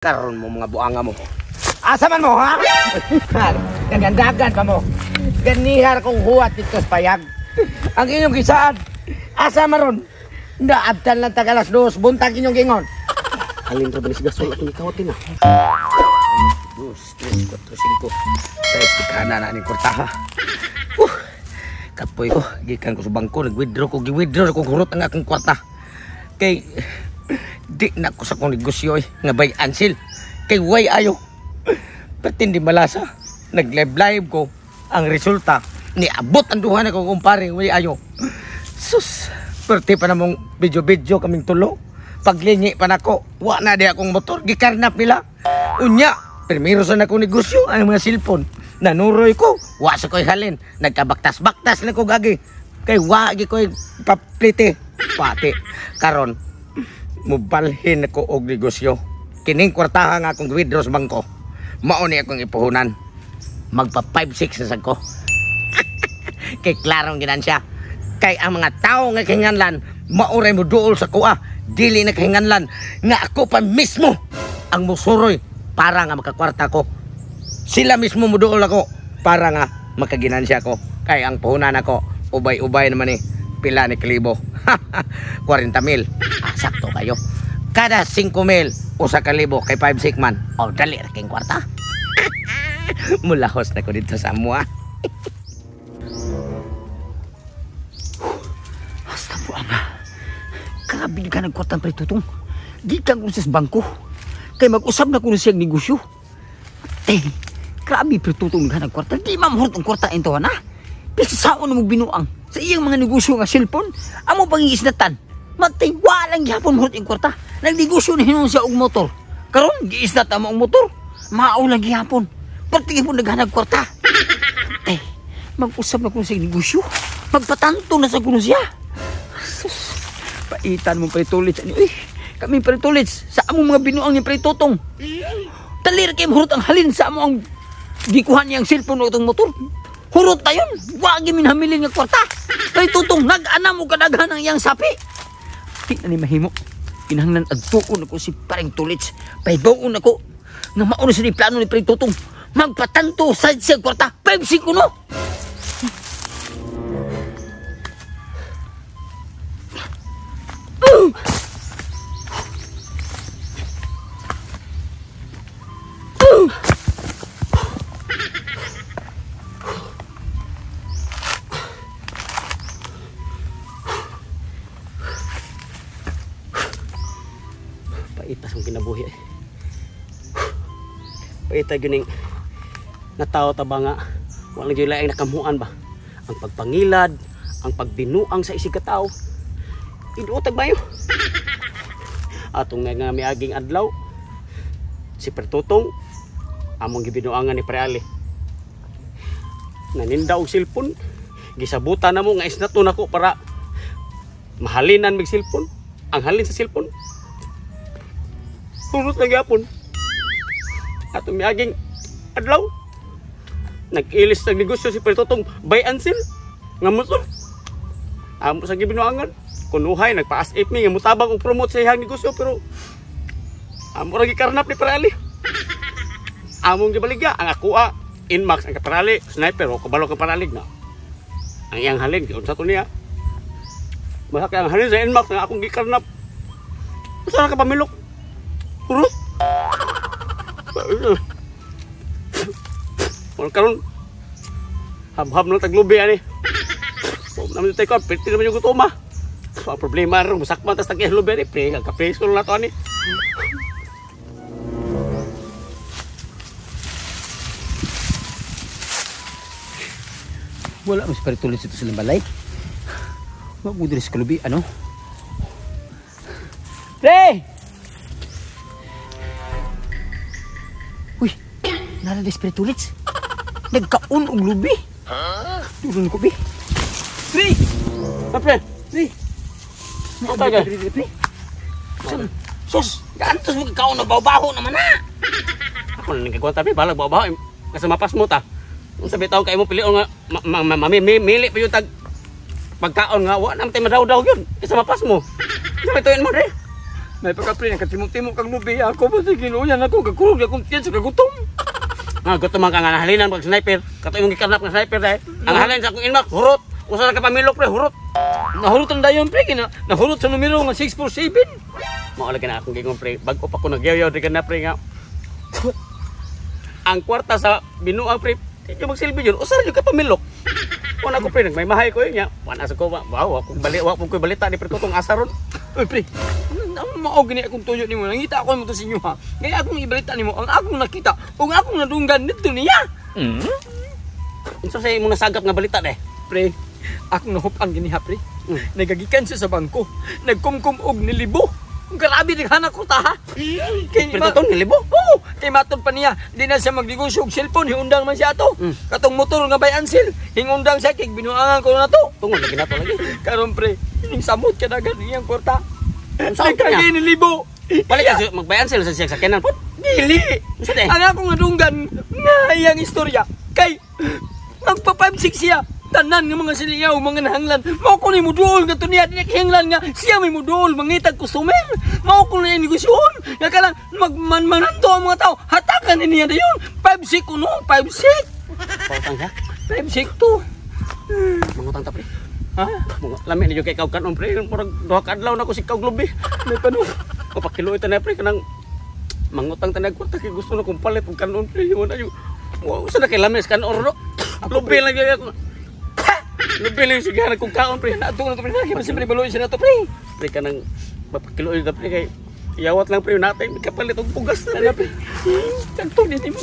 Karon mo mga buanga mo. Asa man mo ha? Nagandagan pa mo. Ganihar kong huwat dito sa payag. Ang inyong gisaan. Asa maron? Naabtan lang tagalas dos. Buntag inyong gingon. Alin ra balis gasol at mikawtin na. 2, 3, 4, 5. 6 kana na ni kurtaha. Kapoy ko, gikan ko sa bangko, nag-withdraw ko hurot ang akong kwarta. Kay di na ko sa kong negosyo nga bay ansil. Kay way ayo. Pati hindi malasa. Nag-live ko. Ang resulta, niabot ang duha na kong kumpare, way ayo. Sus, perti pa namang video kaming tulo. Paglingi pa nako, wa na di akong motor, gikarnap nila. Unya, primero sa akong negosyo, ang mga cellphone. Nanuroy ko, wa sa ko'y halin. Nagkabaktas-baktas na ko gagi. Kay wa gi ko'y paplite. Pati, karon, mubalhin ako og negosyo. Kining kwartaha nga akong withdraw sa bangko. Mauni akong ipuhunan. Magpa 5-6 na sad ko. Kay klarong ginansya. Kay ang mga tao nga kahinganlan, mauray mo duol sa kuha. Dili na kahinganlan nga ako pa mismo ang musuroy para nga makakwarta ko. Sila mismo mo duol ako para nga makaginansya ko. Kay ang puhunan ako, ubay-ubay naman pila ni kalibo. 40,000. Sakto kayo. Kada 5,000 usa ka libo kay 5-6 man. O dali ra king kwarta. Mulahos na ko dito sa mua. Basta po ama. Grabe ka nagkwartang pre tutong. Di ka kung sa bangko. Kay mag-usap na kung siyang negosyo. Grabe pre tutong ka nagkwarta. Di mamahurot ang kwarta ito na. Pisasaon mo binuang. Sa iyang mga negosyo nga cellphone. Amo pangingisnatan. Matay walang gihapon mahurot ang kwarta. Nagnegosyo na hinun siya og motor. Karon giisnat amo ang motor. Maaw lang gihapon. Perti po naghanag kwarta. Mag-usap na kung sa negosyo. Magpatanto na sa kuno siya. Sus, paitan mo pretulits. Kami pretulits. Sa among mga binuang ni pretutong. Talir kay hurot ang halin sa among gikuhan niyang cellphone o itong motor. Hurot tayon. Wagi minhamilin nga kwarta. Pretutong nag-ana mo kadaghan ang iyang sapi. Di na ni mahimo. Kinahanglan adtuon ako si paring tulits. Paibaon ako nga mauna sa plano ni pretutong. Magpatanto sa siya kwarta. 5-5 no. Paitas ang kinabuhi. Paita gining natao ta ba nga wala gyud laing nakamuan ba ang pagpangilad, ang pagbinuang sa isig ka tao. Iduotag bayo. Atong nga miaging adlaw si Pertutong among gibinuangan ni Preali. Naninda og cellphone, gisabutan namo nga isnato nako para mahalinan mig cellphone. Ang halin sa cellphone. Turot na gyapon. Atong miaging adlaw nag-ilis ng negosyo si Pertutong by Ansel nga motor. Amo sa gibinuangan kunuhay nagpa-asip mi nga mutabang og promote sa iyang negosyo pero amo ra gikarnap ni Perali. Among gibaligya ang akuha Inmax ang Perali sniper o kabalo ka Paralig na. Ang iyang halin unsa to niya? Basta kay ang halin sa Inmax nga akong gikarnap. Usa ka pamilok. Purot. Wala karon hab-hab na taglubi ani. Huwag naman tayo ko, pwede naman yung gutom ha. Ang problema rin, masakman tas taglubi ani. Pre, kagka-preso na ito ani. Wala mas paritulis ito sa limbalay. Huwag mo diri sa kalubi, ano? Pre! Uy, nalalis paritulis. Nagkaon og lubi. Turun ko bi. Pre! Pre! Pre! Apa ka? Pre! Sus! Gantos mo kakaon na baho-baho naman na! Ako na nagkagwan tabi, balag bawa kasi mapas mo ta. Kung sabi tao kayo mo pilion nga mamili pa yung pagkaon nga, wala naman tayo madaw-daw yun. Kasi mapas mo. Sabi tuwin mo rin. May pagka pre nakatimok-timok kang lubi ako ba sa ginuyan ako kakulog akong tiyan sa kagutom. Nga gusto man ka nga nahalinan pag sniper. Kato yung gikarnap ng sniper dahil. Ang halin sa akong inmak, hurot. Usa na ka pamilok pre, hurot. Nahurot ang dayon pre kina nahurot sa numero nga 647. Mao lagi na akong gingon pre. Bago pa ko nagyaw-yaw di ka na pre nga. Ang kwarta sa binuang pre, di magsilbi yun. Usa na ka pamilok. Kung ako pre, may mahay ko yun niya. Wana sa ko ba? Wow, ako ko'y balita ni pre tutong asaron. Oy pre, mao gani akong tuyo nimo. Nangita ako mo to sa inyo ha. Kaya akong ibalita nimo ang akong nakita ug akong nadunggan nito niya. Unsa say imong nasagap nga balita deh? Pre, akong nahupan gini ha pre. Nagagikan siya sa bangko. Nagkumkum og nilibo. Grabe naghanak ko ta ha. Kay Pero to nilibo. Oo, kay matod pa niya. Di na siya magnegosyo og cellphone, hiundang man siya to. Katong motor nga bay Ansel, hingundang siya kay binuangan ko na to. Tungod lagi na to lagi. Karon pre, ning samot ka dagan iyang kwarta. Saan ka Nagkagay niya? ni libo. Balik ka magbayan sila sa siya sa kenan. Dili. Unsa day? Ang akong nadunggan nga iyang istorya kay magpa 5-6 siya. Tanan nga mga siliyaw, mga nahanglan. Mao ko ni mudol nga tuniya di hinglan nga siya may mudol mangitag customer. Mao ko na negosyon. Nga kalang magmanmananto ang mga tao. Hatakan ni niya dayon. 5-6 kuno, 5-6. Pautang siya. 5-6 to. Mangutang ta pre. Ha? Mga lami ni kay kaw kanon pre. Murag duha ka adlaw na ko si kaw globe. May pano. Ko pakilo ita na pre kanang mangutang tanag kwarta kay gusto na kong palit og kanon pre. Mo na yo. Wow, sa na kay lamis kan ordo. Globe lang gyud ako. Globe lang sigara kong kaon pre. Nato na to pre. Kasi pre baloy siya na to pre. Pre kanang mapakilo ita pre kay iyawat lang pre natay kapalit og pugas na Sana pre. Sakto din mo.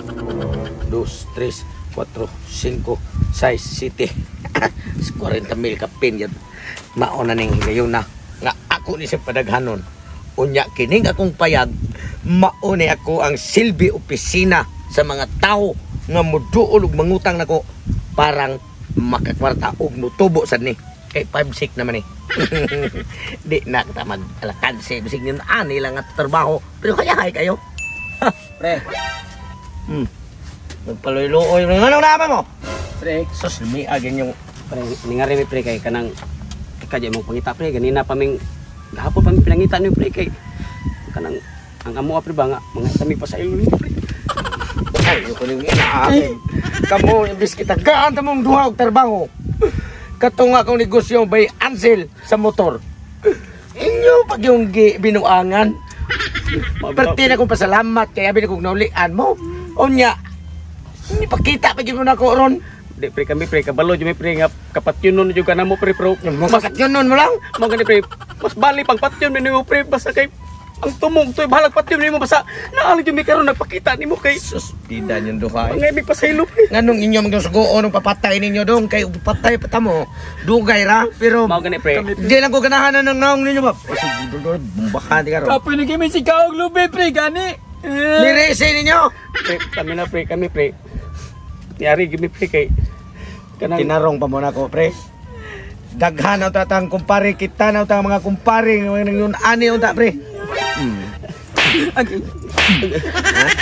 2, 3, 4, 5, 6, 7. 40,000 ka pin yan. Mauna ning higayon na. Nga ako ni sa padaghanon. Unya kining akong payag. Mauna ako ang silbi opisina sa mga tao nga muduol ug mangutang nako parang makakwarta og mutubo sad ni. Kay 5-6 naman eh. Di na kita mag-alakan si bisig nyo na lang at trabaho. Pero kaya kayo. Pre. Nagpaloy-looy. Anong naman mo? Pre. Sus, lumiagin yung... pre ningari mi pre kay kanang kadya mo pangita pre ganina pa ming gahapon pa mi pinangita ni pre kay kanang ang amo pre ba nga mga kami pa sa ilo ni pre. Ay, yung kuning inaamin. Kamu, imbis kita gaan tamong duha og trabaho. Katong akong negosyo by Ansel sa motor. Inyo pag yung binuangan. Perti na kong pasalamat kaya bin akong naulian mo. Unya, hindi pakita pa yun ako ron. Di pre kami pre kabalo jud mi pre nga kapatyunon jud kana mo pre pro. Mas yun nun mo lang. Mo gani pre mas bali pang patyon mi nimo pre basta kay ang tumong toy bahalag patyon nimo basta naalig jud mi karon nagpakita nimo kay Sus, pida yung duha. ngay mi pasaylo pre. Nganong inyo magsugo nung papatay ninyo dong kay patay pa mo. Dugay ra pero Mao gani pre. di lang ko ganahan ng naong ninyo ba. Bumbahan di ka ron. Kapoy ni kami si Kaog Lube pre gani. Nirese ninyo. Pre kami na pre kami pre. Yari gimi pre kay kanang Tinarong pa muna ko, pre. Daghan na tatang kumpare kita na tatang mga kumpare ng ani unta, pre.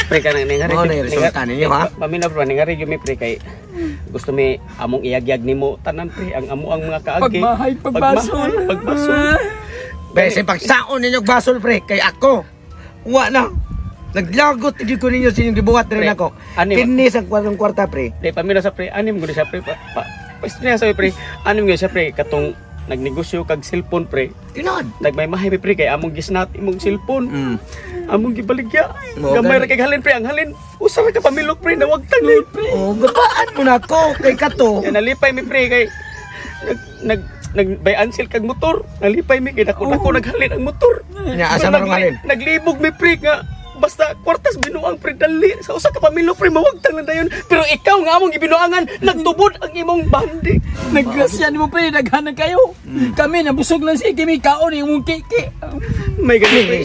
pre kanang ningari. Mao na yung resulta ninyo, ha? Pamina pre ningari gimi pre kay gusto mi among iyagyag nimo tanan pre ang amo ang mga kaagi. Pagmahay, pagbasol. Pagbasol. Bese pagsaon ninyo basol, pre, kay ako. Wa na. Naglagot di ko ninyo sinyong gibuhat rin Pre, ako. ani- Kinis ang kwarta, pre. Di pamina sa pre anim gud siya pre Pwede sa pre anim gud siya pre katong nagnegosyo kag cellphone pre. Tinod. Nagmaymahay pre kay among gisnat imong cellphone. Among gibaligya. Mo, Gamay ra gani. kay halin pre ang halin. Usa ra ka pamilok pre nawagtang ni pre. Oh, gabaan mo na ako kay kato. Yan nalipay mi pre kay nagbayan sil kag motor. Nalipay mi kay dako naghalin ang motor. Nya asa man halin? Naglibog mi pre nga basta kwartas binuang pre dali sa usa ka pamilok pre mawagtang lang dayon. Pero ikaw nga among gibinuangan nagtubod ang imong bandi. Naggrasyan mo pre daghanan kayo. Kami nabusog lang si kimi kaon yung kiki. May ganun pre.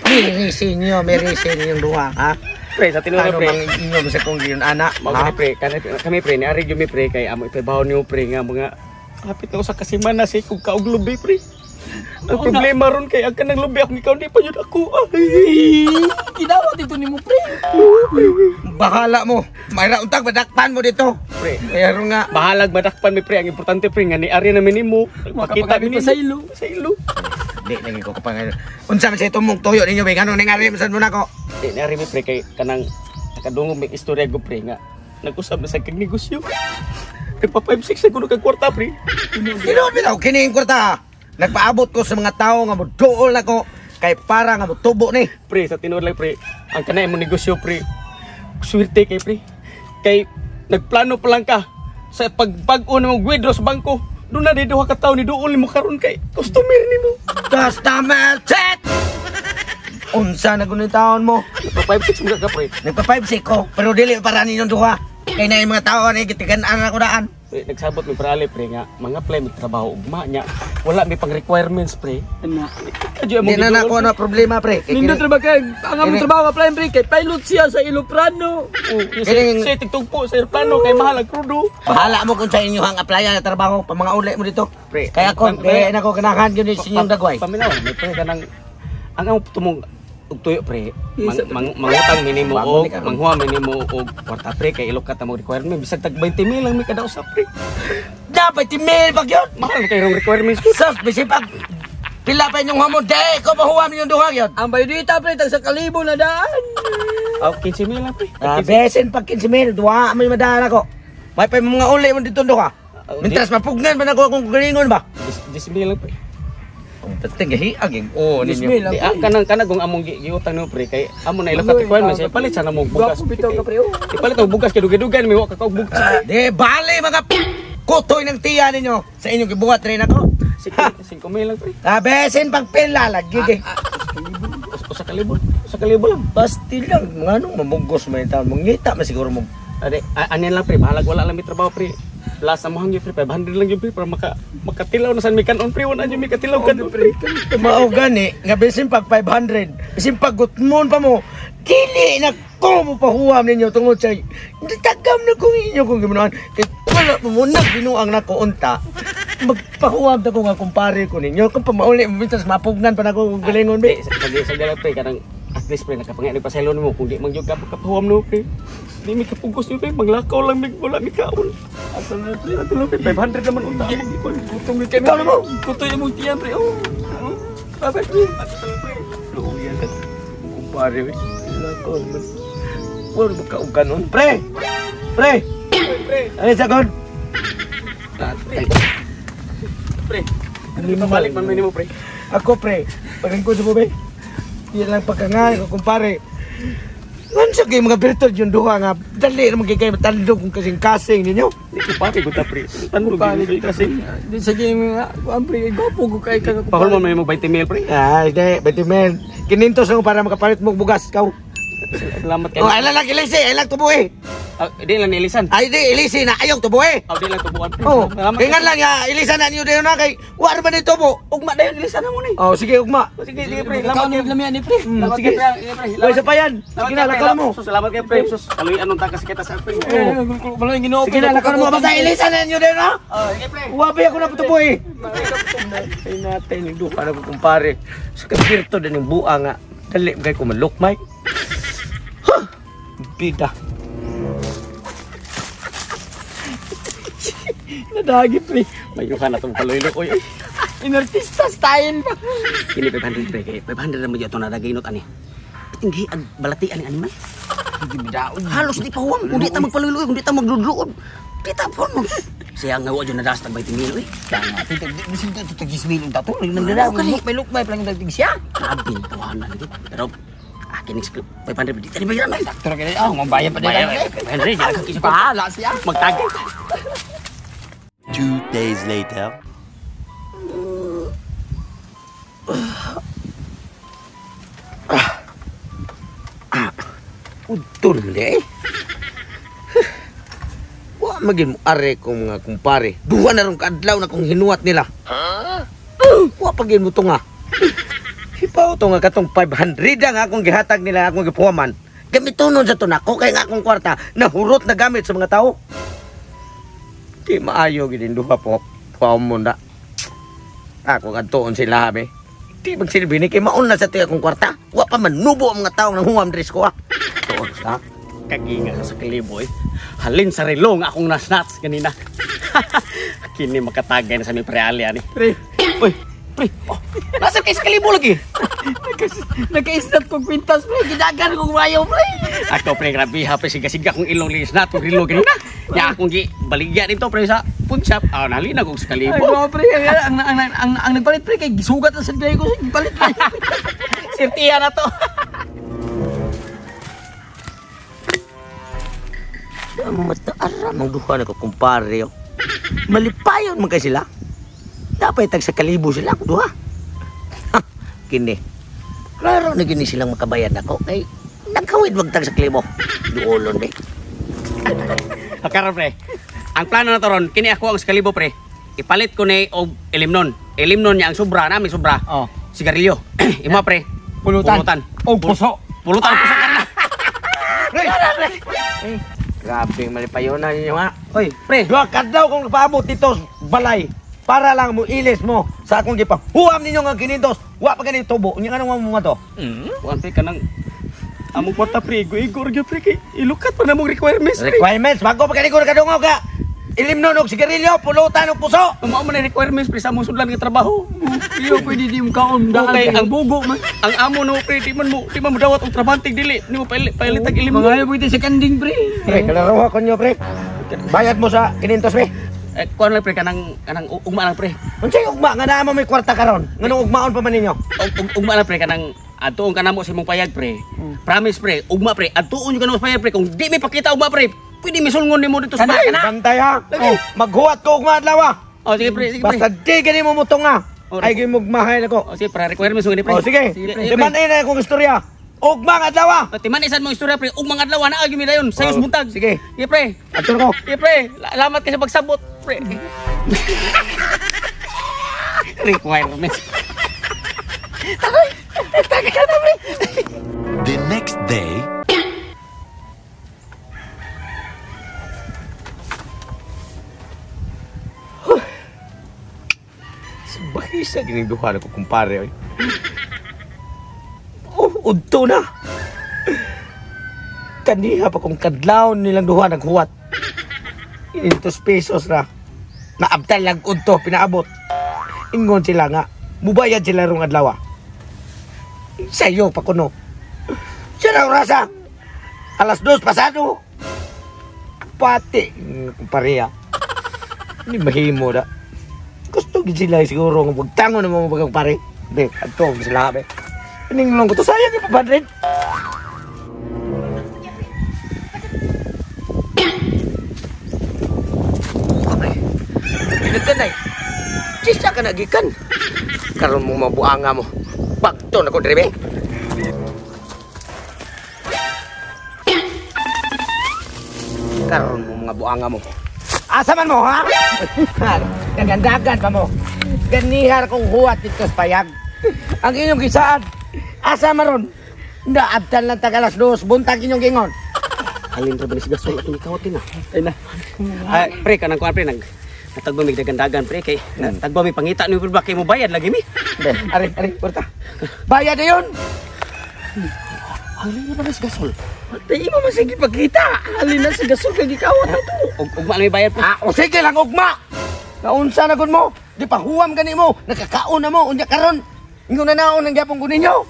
Mirisi nyo, mirisi ninyong duha, ha? Pre sa tinuro Ano pre. mang inyo sa kong giyon, anak, Mao ha? gani pre kami pre ni ari gyud mi pre kay amo itrabaho nimo pre nga mga hapit na usa ka semana si kog kaog lubi pre. Ang problema ron kay ang kanang lubi akong ikaw di pa yun ako. Ay. Kinawat ito ni mo pre. Bahala mo. Mayra untag badakpan mo dito. Pre, Mayroon nga. bahalag madakpan mi pre ang importante pre nga ni ari namin nimo. Makita Makapagami mi pa sa ilo. Sa ilo. Di lagi ko kapag unsa man say tumong tuyo ninyo be ngano ningali masan mo nako. Di nari mi pre kay kanang nakadungog may istorya ko pre nga nag-usab na sa kag negosyo. Nagpa 5-6 na kuno kag kwarta pre. Sino bitaw kini ang kwarta? Nagpaabot ko sa mga tao nga moduol nako kay para nga motubo ni. Pre sa tinuod lang pre, ang kanay mo negosyo pre. Swerte kay pre. Kay nagplano pa lang ka sa pag-bag-o na mong withdraw sa bangko. Doon na di duha ka taon ni duol mo karon kay customer nimo. Customer chat! Unsa na kunin taon mo? Nagpa 5-6 mga ka pre. Nagpa 5 ko, pero dili para ninyong duha. Kay na yung mga tao ni gitigan-an ako daan. Nagsabot mi prale pre nga mga play mi trabaho ugma nya. Wala mi pang requirements pre. Ana. Kadyo mo Di na nako na problema pre. Kay Nindot kini- na ba kay ang among trabaho apply pre kay pilot siya sa Iloprano. Kining- Kasi tigtugpo sa aeroplano kay mahal ang krudo. Bahala mo kung sa inyo hang applyan na trabaho pa mga uli mo dito. Pre, Kaya ako, kaya nako ganahan yun sa inyong dagway. Paminaw, may pre kanang ang among tumong ug tuyo pre. Mangutang minimo og manghuwa minimo og kwarta pre kay ilok ka ta mo requirement bisag tag 20,000 lang mi kada usa pre. Dapat email pag yun. Mahal kay rong requirements. Sus, bisipag. Pila pa inyong hamon. Di, ko mahuwam ninyong duha yun. Ang bayudita pre tag sa kalibo na daan. Aw 15,000 lang pre. Besen pag 15,000, duha may madala ko. May pa yung mga uli mo dito duha. Mintras mapugnan ba na ko kung galingon ba? 10,000 lang pre. Ang pating gahiag yung oo ninyo. Bismillah. Di kanang kung among giutang no pre kay amo na ilok ka requirements ay palit sana mo bugas. Gwapo bitaw ka pre. Ipalit og bugas kay dugan-dugan mi wa ka og bugas. Di, bali mga kutoy ng tiya ninyo. Sa inyong gibuhat rin ako. 5,000 lang pre. Besen pag pila lagi. Usa ka libo lang. Basti lang. Mga anong mamugos mo yung taon. Mangita man siguro mo. Ade, anin lang pre, bahalag wala lang may trabaho pre. Last na mo hangyo pre, 500 lang yun pre para makatilaw na san mi kanon pre, wala yun mi katilaw kanon pre. Mao gani nga bisin pag 500, bisin pag gutmon pa mo, dili na ko mo pahuwam ninyo tungod sa tagam na kong inyo kung gimanoan. Kay wala mo na binuang na ko unta. Magpahuwam ta ko nga kumpare ko ninyo kung pamauli mo bitas mapugnan pa na ko kung galingon be. Sa dala pre, kanang at least pre, nakapangyan pa sa mo kung di mangyog ka kapahuam no pre. Di mi kapugos nyo pre, maglakaw lang mi, wala mi kaon. Ato na pre, 500 naman unta mo. Kutong mi kami. Ikaw na mo. Kutoy mo tiyan pre, oh. Babay pre, ato na pre. Luuyan ka, kumpare pre. Lakaw naman. Wala mo kaong kanon. Pre! Pre! Pre, Ano sa kon? pre. Ano balik man mo pre? Ako pre, pagkangko sa bube. Yan lang pagkangay ko kumpare. Mansa kayo mga bertod yung duha nga. Dali naman kayo matandog kung kasing-kasing ninyo. Di ko pati ko ta pre. Tanong gini kasi. Di sa game nga ang pre gwapo ko kay ka. Pahol mo may mo 20,000 pre. Ay, di, beti men. Kinintos ako para makapalit mo bugas kau. Salamat kayo. Oh, ay lang ilisi, ay lang tubuhi. Di lang nilisan. Ay di, ilisi na ayaw tubuhi. Di lang tubuan pre. Oh, Salamat kaya lang ya, ilisa na niyo din na kay war ba ni tubo. Ugma dayon nilisan na mo ni. Oh, sige ugma. Sige pre. Ikaw Salamat na lamian ni pre. Salamat sige. pre. Oy, sa pa yan. Sige na, lakon mo. Salamat kayo pre. Sus, kaluy anong takas kita sa pre. Wala yung ginoo. Sige na, lakon mo. Basta ilisa na niyo din na. Sige pre. Wabi ako na tubuhi. Ay natin, yung duha na ko kumpare. Sa kabirto din yung buha nga. Dali, kay ko malukmay. Huh! Bida. Nadagi pre. Mayuhan na itong kaluy ko. Inartista style pa. Kini 500 pre. 500 na mo dito na nagainot ani. Hindi balati ani animal. Hindi bidaon. Halos di pa huwang. Kung di ta magpaluloy, kung di ta magluluod. Di ta po mo. Siya nga wa dyan nadas tag 20,000 eh. Tanga, bisin to tagismilon ta to. Nagdadaw ka ni. May lukmay pa lang dagdig siya. Grabe, tawanan lagi. Pero, kinig 500 di tani bayaran man. Pero kaya mabayad pa din. Henry, diyan ka kisip. Bahala siya. Magtagay. 2 days later. Udtol eh. Wa magin mo are ko mga kumpare. Duha na ron kaadlaw na kong hinuwat nila. Wa pagin mo to nga. Hipaw to nga katong 500 nga akong gihatag nila akong gipuhaman. Gamitunon sa to nako kay nga akong kwarta nahurot na gamit sa mga tao. Di maayo gid duha po. Puamon na. Ako kadtuon sila habe. Di magsilbi ni kay maun na sa tiya akong kwarta. Wa pa man nubo ang mga taong nang huwam dress ko ah. Tuon sa Kaginga ka sa kalibo eh. Halin sa relo nga akong nasnats kanina. Kini makatagay na sa mi prealya ni. Pre. Uy, Pre, nasa kay Excalibur lagi. Naka-istat kong pintas, pre. Ginagan kong mayo, pre. Ako pre, grabe ha, pre, siga-siga kong ilong linis na, itong rilo ganina. Ya akong baligya dito pre sa punchap. Nalina kong Excalibur. Ay, no, pre. Ang nagpalit, pre, kay gisugat na sa gaya ko. Palit, pre. Sirtiya na to. Mataara mang duha na ko kumpare. Malipayon man kay sila. Dapat tag sa kalibo sila ko duha. Kini. Klaro na gini silang makabayan ako kay nagkawid wag tag sa kalibo. Duolon ni. Karon pre. Ang plano na to ron, kini ako ang Excalibur pre. Ipalit ko ni og elimnon. Elimnon niya ang sobra namin sobra. Oh. Sigarilyo. Imo pre. Pulutan. O puso. Pulutan puso ka na. Grabe malipayon na ninyo ha. Oy, pre. Duha kadlaw kong paabot dito balay para lang mo ilis mo sa akong gipa. Huwam ninyo nga kinintos. Wa pa ganito tubo. Unya kanang mo to. Kuan pre kanang among kwarta pre, igor gyud pre kay ilukat pa namong requirements pre. Requirements bago pa kaniko kadungo ka. Ilimnon og sigarilyo, pulutan og puso. Mao man requirements pre sa among sudlan nga trabaho. Iyo, pwede di mo kaon. Daan Okay, kay ang bugo, man. Ang amo no pre, di man mo dawat og trabantig dili. Di mo pailit ag ilim. Mga ayaw pwede sa kanding, pre. Pre, kalaro ko nyo pre. Bayad mo sa kinintos pre. Kuan lang pre kanang ugma lang pre. Unsay ugma nga naa mo may kwarta karon? Nganong ugmaon pa man ninyo? Ugma lang pre kanang atuon kanamo sa imong payag pre. Promise pre, ugma pre. Atuon yung kanamo sa payag pre kung di may pakita ugma pre. Pwede misulngon nimo dito sa bahay. Bantay ha. Oh, maghuwat ko ugma adlaw. Oh sige pre, sige pre. Basta di gani mo mutong nga. Ay gyud mugmahay nako. Oh sige para requirements mo ni pre. Oh sige. Diman na akong istorya. Ugma nga adlaw. Timan isan mo istorya pre, ugma nga adlaw na agi mi dayon. Sayos buntag. Sige. Sige pre. Atur ko. Sige pre, salamat kay sa pagsabot pre. Requirements. The next day, Bahisa gining duha na ko kumpare. Oh, udto na. Kaniha pa kong kadlaw nilang duha naghuwat. 500 pesos na. Naabtal lang udto pinaabot. Ingon sila nga, mubayad sila rong adlaw. Sayo pa kuno. Siya na rasa. Alas 2 pasado. Pati kumpare. Hindi mahimo da. Gusto gid sila siguro nga pagtango na mo bagang pare. Be, adto sila be. Ninglong ko to sayang ipa Madrid. Abre. Nagkanay. Kisa ka nagikan. Karon mo mabuanga mo. Bakto na ko drebe. Karon mo mga buanga mo. Asa man mo ha? Dagan-dagan pa mo. Ganihar kong huwat dito sa payag. Ang inyong kisaan, asa maron? Naabtan lang tagalas 2, buntag inyong gingon. Alin ra ba si gasol atong ikawatin na. Ay na. Pre kanang kuan pre natagbo mig dagan-dagan pre kay natagbo mi pangita ni pre kay mo bayad lagi mi. Ari, porta. Bayad na yun. Alin ra ba si gasol? Di mo masigi pagkita. Halin na si gasol kay gikawat na to. Ugma na may bayad pre. O sige lang, ugma. Naunsa na gud mo. Di pa huwam gani mo. Nakakaon na mo. Unya karon. Ingon na naon ang gyapon ko ninyo.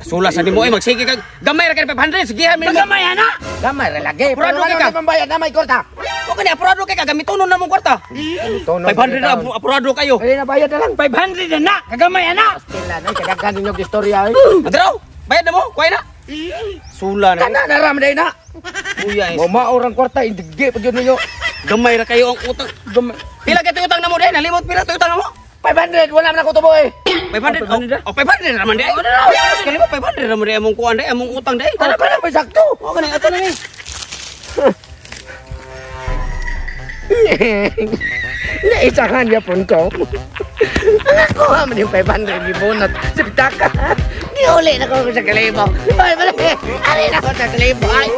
Sulas sa nimo ay magsige kag gamay ra kay 500 sigihan mi. Gamay ana. Gamay ra lagi. Apurado Pero ka. ano pambayad na may kwarta? Ko kani apurado kay kagamiton na mong kwarta. 500 na apurado kayo. Ay na bayad na lang. 500 na. Kagamay ana. Sila na kadaghan ninyo istorya. Adraw, bayad na mo, kuhay na. Sula na. Kana naram day na. Kuya Mo maorang kwarta indigdi pa gyud ninyo. gamay ra kayo ang utang. Pila ka utang na mo dai? Nalimot pila to utang na mo? 500 wala man ako tubo eh. 500. Oh, 500 naman dai. Kani ba 500 naman dai among kuan dai, among utang dai. Kana ba may sakto? O kani ato na ni. Naisahan niya punto. Ako man yung 500 gibunot. Sipitaka. Di uli na ko sa kalibo. Ay, balik. Alin ako sa kalibo. Ay.